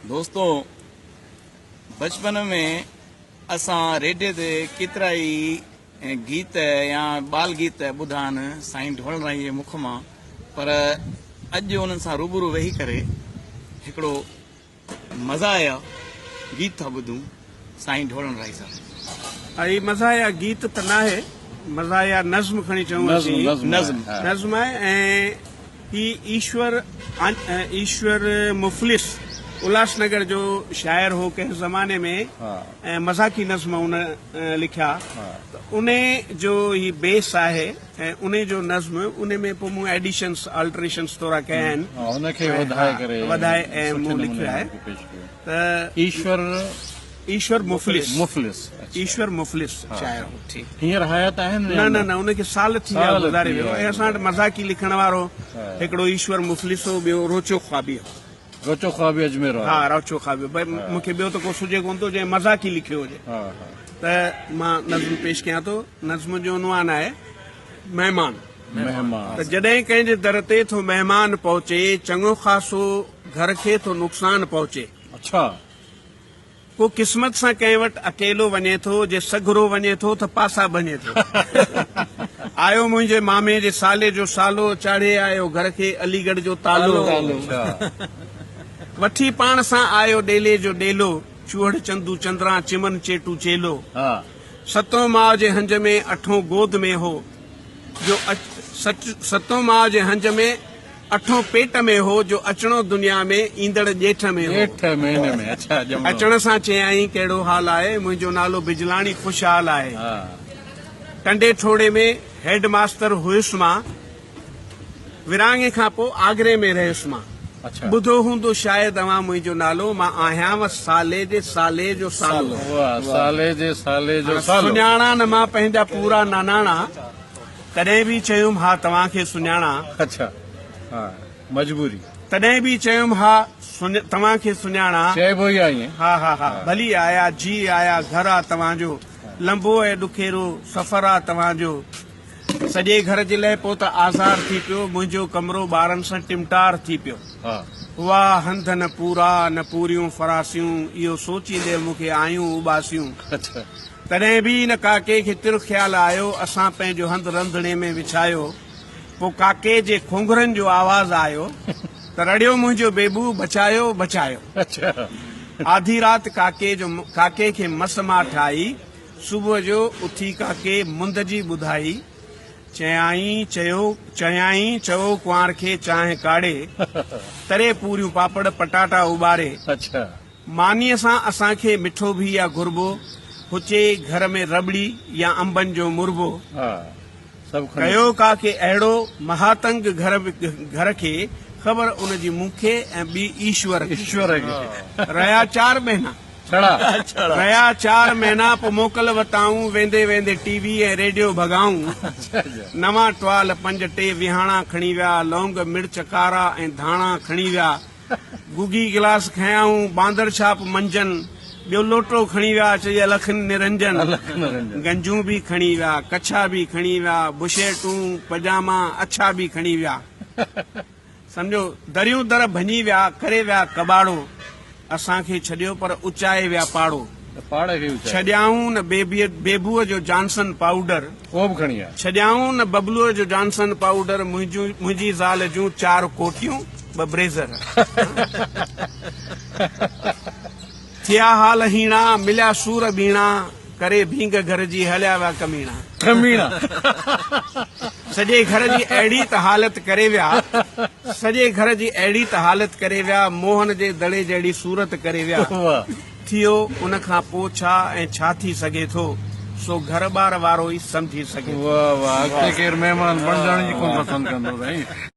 दोस्तों बचपन में असां रेडियो ते केतिरा ई गीत या बाल गीत ॿुधान साईं ढोलराई जे मुख मां, पर अॼु उन्हनि सां रूबरू वेही करे हिकिड़ो मज़ाया गीत था ॿुधूं साईं ढोलराई सां। आई मज़ाया गीत त नाहे, मज़ाया नज़्म खणी चऊं नज़्म आहे। ऐं ही ईश्वर मुफ़लिस उल्हासनगर जो शाइर हो कंहिं ज़माने में, ऐं मज़ाकी नज़्म उन लिखिया। उन जो ही बेस आहे ऐं उन जो नज़्म उन में पोइ मूं एडिशन्स अल्टरेशन्स थोरा कया आहिनि, वधाए ऐं मूं लिखियो आहे त ईश्वर मुफ़लिस शाइर हो। हींअर हयात आहिनि? न उनखे साल थी विया गुज़ारे वियो। ऐं असां वटि मज़ाकी लिखण वारो हिकिड़ो ईश्वर मुफ़लिस हो, ॿियो रोचो ख्वाबी हो। रोचो ख्वाबी अजमेर? हा, रोचो ख्वाबी। भई मूंखे ॿियो त को सुझे कोन थो जंहिं मज़ाकी लिखियो हुजे। त मां नज़्म पेश कयां थो। नज़्म जो उनवान आहे महिमान। त जॾहिं कंहिंजे दर ते थो महिमान पहुचे, चङो ख़ासो घर खे थो नुक़सान पहुचे। अच्छा। को क़िस्मत सां कंहिं वटि अकेलो वञे थो, जे सघरो वञे थो त पासा बने थो। आयो मुंहिंजे मामे जे साले जो सालो, चाढ़े आयो घर खे अलीगढ़ जो तालो। वठी पाण सां आयो डेले जो डेलो, चूहड़ चंदू चंद्रा चिमन चेटू चेलो। सतों माउ जे हंज में अठों गोद में हो, जो सतों माउ जे हंज में अठों पेट में हो, जो अचणो दुनिया में ईंदड़ ॼेठ में हो। अचण सां चयाई कहिड़ो हाल आहे, मुंहिंजो नालो बिजलाणी ख़ुशहाल आहे। टंडे ठोड़े में हेड मास्टर हुयुसि मां, विरांगे खां पोइ आगरे में रहियुसि मां। ॿुधो हूंदो शायदि तव्हां मुंहिंजो नालो, मां आहियां साले जे साले जो सालो। सुञाणा न मां पंहिंजा पूरा नानाणा, तॾहिं बि चयुमि हा तव्हांखे सुञाणा। अच्छा, मजबूरी। तॾहिं बि चयुमि हा तव्हांखे सुञाणा। चइबो ई आहे। हा भली आया जी आया, घर आहे तव्हांजो, लंबो ऐं ॾुखेरो सफ़र आहे तव्हांजो। सॼे घर जे लाइ पोइ त आज़ार थी पियो, मुंहिंजो कमरो ॿारनि सां टिमटार थी पियो। वाह हंध न पूरा न पूरियूं फरासियूं, इहो सोचींदे मूंखे आयूं उबासियूं। तॾहिं बि न काके खे तिर ख़्यालु आयो, असां पंहिंजो हंध रंधिणे में विछायो। पोइ काके जे खोंगरनि जो आवाज़ आयो, त रड़ियो मुंहिंजो बेबू बचायो बचायो। आधी राति काके खे मस मां ठाही, सुबुह जो उथी काके मुंद जी ॿुधाई। चयाई चयो कुंवार खे चांहि काढ़े, तरे पूरियूं पापड़ पटाटा उॿारे। मानीअ सां असांखे मिठो बि या घुरबो, हुचे घर में रबड़ी या अंबनि जो मुरबो। कयो काके अहिड़ो महातंग घर खे, ख़बर उनजी मूंखे ऐं ॿी ईश्वर खे। रहिया 4 महीना पोइ मोकल वटाऊं, वेंदे वेंदे टीवी ऐं रेडियो भगाऊं। नवां टवाल 5 विहाणा खणी विया, लौंग मिर्च कारा ऐं धाणा खणी विया। गुगी गिलास खयाऊं, बांदर छाप मंजन, ॿियो लोटो खणी विया, चई लखन निरंजन। गंजूं बि खणी विया, कच्छा बि खणी विया, बुशेटूं पजामा अच्छा बि खणी विया। सम्झो दरियूं दर भञी विया, करे विया कबाड़ो। असांखे छॾियो पर उचाए विया पाड़ो। छॾियाऊं न बेबूअ जो जॉनसन पाउडर, छॾियाऊं न बबलूअ जो जॉनसन पाउडर। मुंहिंजी ज़ाल जूं 4 कोटियूं 2 ब्रेज़र। थिया हाल हीणा, मिलिया सूर बीणा, करे भींग घर जी हलिया विया कमीणा। सॼे घर जी अहिड़ी त हालत करे विया, मोहन जे दड़े जहिड़ी सूरत करे विया। थियो उन खां पोइ छा ऐं छा थी सघे थो, सो घर बार वारो ई सम्झी सघे।